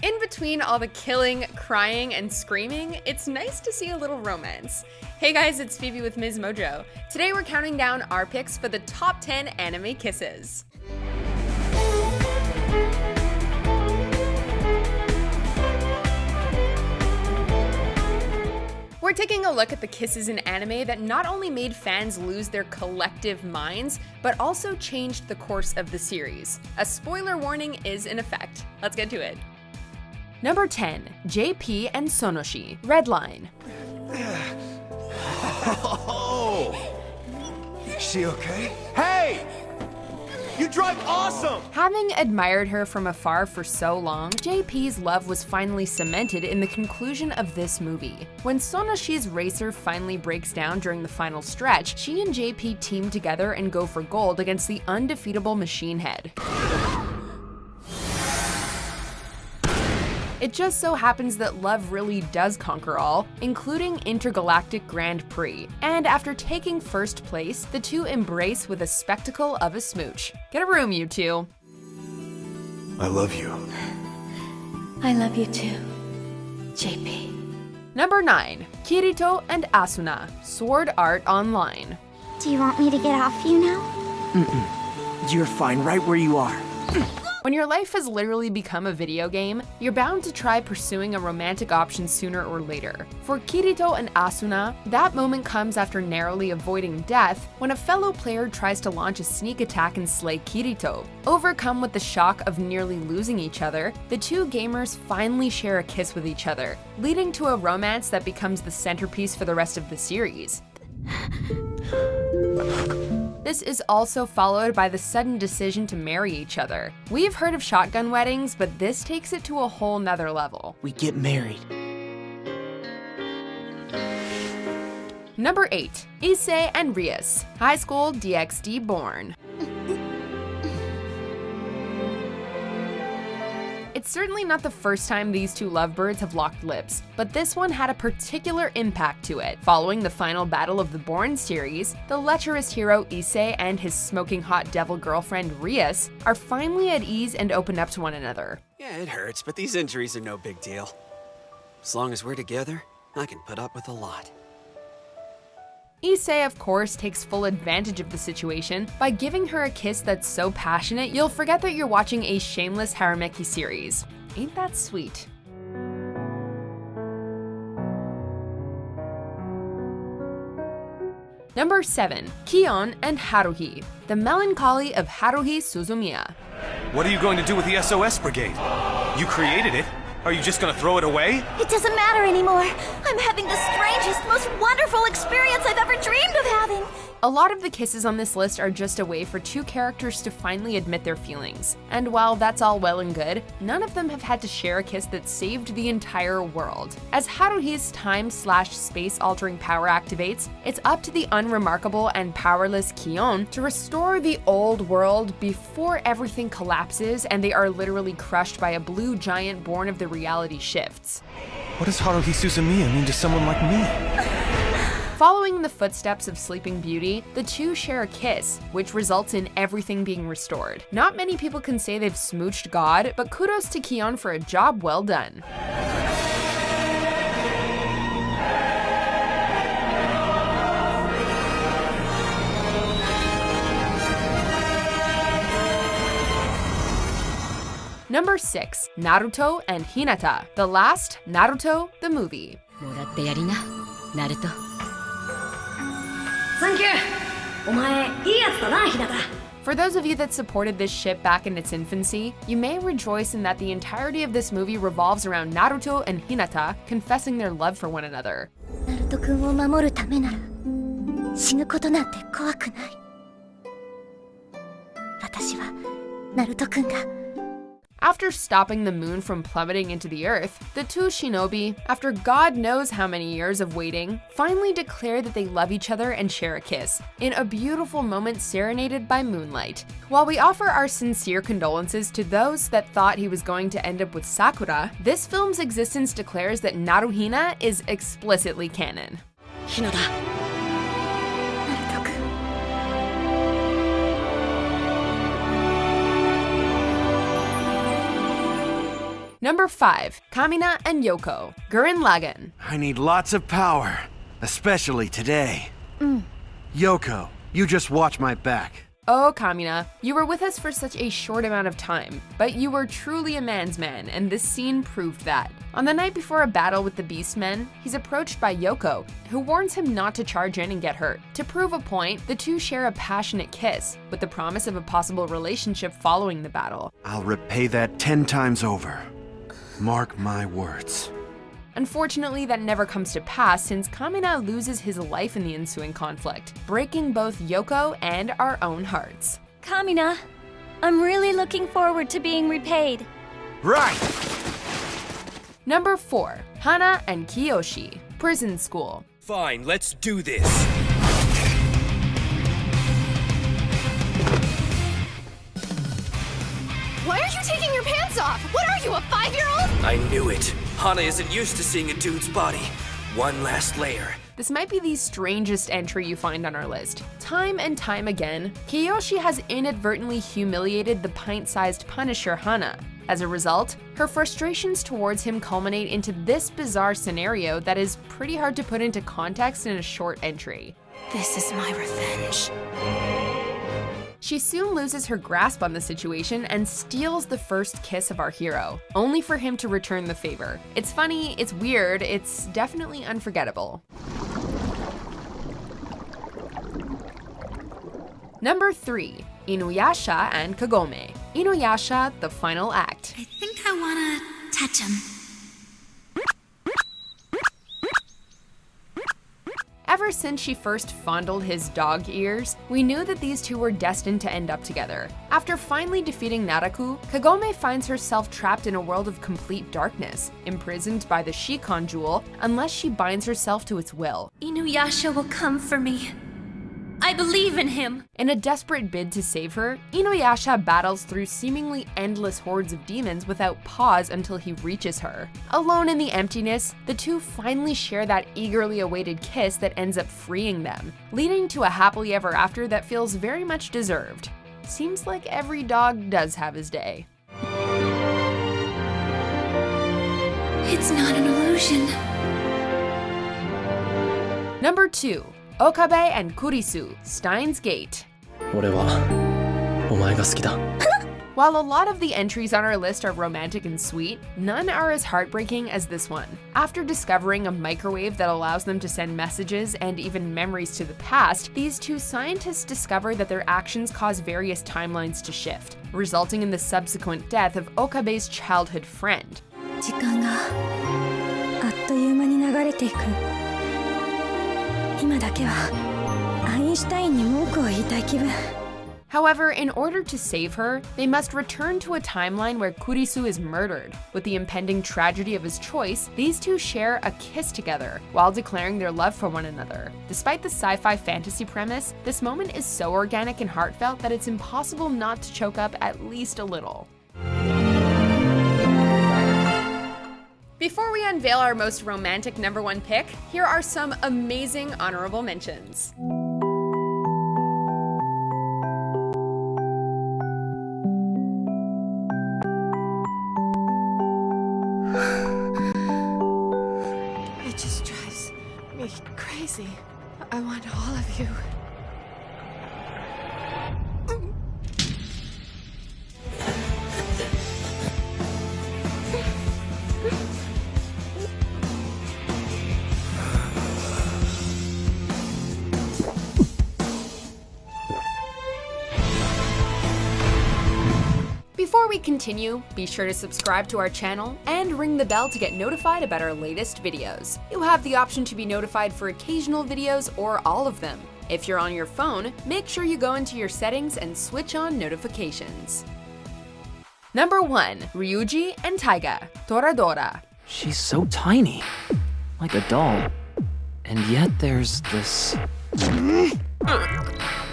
In between all the killing, crying, and screaming, it's nice to see a little romance. Hey guys, it's Phoebe with MsMojo. Today we're counting down our picks for the top 10 anime kisses. We're taking a look at the kisses in anime that not only made fans lose their collective minds, but also changed the course of the series. A spoiler warning is in effect. Let's get to it. Number 10, JP and Sonoshi, Red Line. Oh! Is she okay? Hey! You drive awesome! Having admired her from afar for so long, JP's love was finally cemented in the conclusion of this movie. When Sonoshi's racer finally breaks down during the final stretch, she and JP team together and go for gold against the undefeatable Machine Head. It just so happens that love really does conquer all, including Intergalactic Grand Prix. And after taking first place, the two embrace with a spectacle of a smooch. Get a room, you two. I love you. I love you too, JP. Number 9, Kirito and Asuna, Sword Art Online. Do you want me to get off you now? You're fine right where you are. When your life has literally become a video game, you're bound to try pursuing a romantic option sooner or later. For Kirito and Asuna, that moment comes after narrowly avoiding death when a fellow player tries to launch a sneak attack and slay Kirito. Overcome with the shock of nearly losing each other, the two gamers finally share a kiss with each other, leading to a romance that becomes the centerpiece for the rest of the series. This is also followed by the sudden decision to marry each other. We've heard of shotgun weddings, but this takes it to a whole nother level. We get married. Number 8, Issei and Rias, High School DxD Born. It's certainly not the first time these two lovebirds have locked lips, but this one had a particular impact to it. Following the final battle of the Born series, the lecherous hero Issei and his smoking hot devil girlfriend Rias are finally at ease and open up to one another. Yeah, it hurts, but these injuries are no big deal. As long as we're together, I can put up with a lot. Issei, of course, takes full advantage of the situation by giving her a kiss that's so passionate you'll forget that you're watching a shameless Harameki series. Ain't that sweet? Number 7, Kion and Haruki, The Melancholy of Haruhi Suzumiya. What are you going to do with the SOS Brigade? You created it. Are you just gonna throw it away? It doesn't matter anymore. I'm having the strangest, most wonderful experience I've ever dreamed of having. A lot of the kisses on this list are just a way for two characters to finally admit their feelings. And while that's all well and good, none of them have had to share a kiss that saved the entire world. As Haruhi's time/space altering power activates, it's up to the unremarkable and powerless Kion to restore the old world before everything collapses and they are literally crushed by a blue giant born of the reality shifts. What does Haruhi Suzumiya mean to someone like me? Following the footsteps of Sleeping Beauty, the two share a kiss, which results in everything being restored. Not many people can say they've smooched God, but kudos to Kion for a job well done. Number 6, Naruto and Hinata, The Last Naruto, the movie. もらってやりな、ナルト。サンキュー。お前いいやつだな、ひなた。 For those of you that supported this ship back in its infancy, you may rejoice in that the entirety of this movie revolves around Naruto and Hinata confessing their love for one another. ナルト君を守るためなら死ぬことなんて怖くない。私はナルト君が After stopping the moon from plummeting into the earth, the two shinobi, after God knows how many years of waiting, finally declare that they love each other and share a kiss, in a beautiful moment serenaded by moonlight. While we offer our sincere condolences to those that thought he was going to end up with Sakura, this film's existence declares that Naruhina is explicitly canon. ひなた。ナルト君 Number 5. Kameena and Yoko, Gurren Lagann. I need lots of power, especially today. Yoko, you just watch my back. Oh, Kameena, you were with us for such a short amount of time, but you were truly a man's man, and this scene proved that. On the night before a battle with the Beastmen, he's approached by Yoko, who warns him not to charge in and get hurt. To prove a point, the two share a passionate kiss, with the promise of a possible relationship following the battle. I'll repay that 10 times over. Mark my words. Unfortunately, that never comes to pass since Kameena loses his life in the ensuing conflict, breaking both Yoko and our own hearts. Kameena, I'm really looking forward to being repaid. Right! Number 4. Hana and Kyoshi, Prison School. Fine, let's do this. Why are you taking your pants off? What are you, a 5-year-old? I knew it. Hana isn't used to seeing a dude's body. One last layer. This might be the strangest entry you find on our list. Time and time again, Kyoshi has inadvertently humiliated the pint-sized Punisher Hana. As a result, her frustrations towards him culminate into this bizarre scenario that is pretty hard to put into context in a short entry. This is my revenge. She soon loses her grasp on the situation and steals the first kiss of our hero, only for him to return the favor. It's funny, it's weird, it's definitely unforgettable. Number 3. Inuyasha and Kagome, Inuyasha, the final act. I think I wanna touch him. Ever since she first fondled his dog ears, we knew that these two were destined to end up together. After finally defeating Naraku, Kagome finds herself trapped in a world of complete darkness, imprisoned by the Shikon jewel unless she binds herself to its will. Inuyasha will come for me. I believe in him. In a desperate bid to save her, Inuyasha battles through seemingly endless hordes of demons without pause until he reaches her. Alone in the emptiness, the two finally share that eagerly awaited kiss that ends up freeing them, leading to a happily ever after that feels very much deserved. Seems like every dog does have his day. It's not an illusion. Number 2. Okabe and Kurisu, Steins Gate. 俺はお前が好きだ。 While a lot of the entries on our list are romantic and sweet, none are as heartbreaking as this one. After discovering a microwave that allows them to send messages and even memories to the past, these two scientists discover that their actions cause various timelines to shift, resulting in the subsequent death of Okabe's childhood friend. 時間があっという間に流れていく。今だけはアインシュタインに文句を言いたい気分。 However, in order to save her, they must return to a timeline where Kurisu is murdered. With the impending tragedy of his choice, these two share a kiss together while declaring their love for one another. Despite the sci-fi fantasy premise, this moment is so organic and heartfelt that it's impossible not to choke up at least a little. Before we unveil our most romantic number 1 pick, here are some amazing honorable mentions. It just drives me crazy. I want all of you. Before we continue, be sure to subscribe to our channel and ring the bell to get notified about our latest videos. You have the option to be notified for occasional videos or all of them. If you're on your phone, make sure you go into your settings and switch on notifications. Number 1. Ryuji and Tyga, Dora. She's so tiny, like a doll. And yet there's this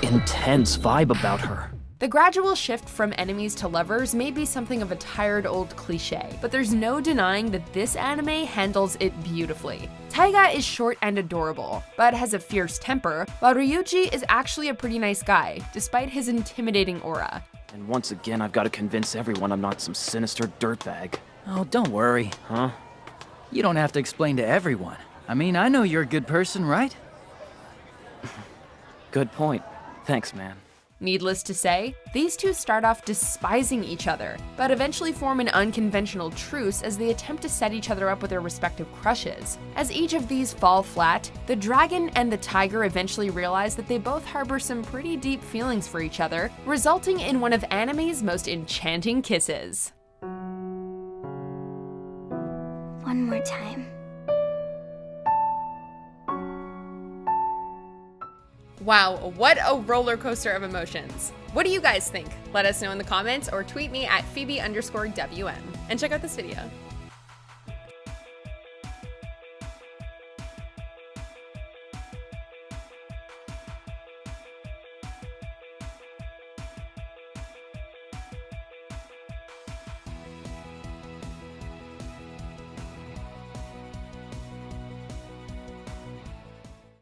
intense vibe about her. The gradual shift from enemies to lovers may be something of a tired old cliche, but there's no denying that this anime handles it beautifully. Tyga is short and adorable, but has a fierce temper, while Ryuji is actually a pretty nice guy, despite his intimidating aura. And once again, I've got to convince everyone I'm not some sinister dirtbag. Oh, don't worry. Huh? You don't have to explain to everyone. I mean, I know you're a good person, right? Good point. Thanks, man. Needless to say, these two start off despising each other, but eventually form an unconventional truce as they attempt to set each other up with their respective crushes. As each of these fall flat, the dragon and the tiger eventually realize that they both harbor some pretty deep feelings for each other, resulting in one of anime's most enchanting kisses. One more time. Wow, what a roller coaster of emotions. What do you guys think? Let us know in the comments or tweet me at Phoebe_WM. And check out this video.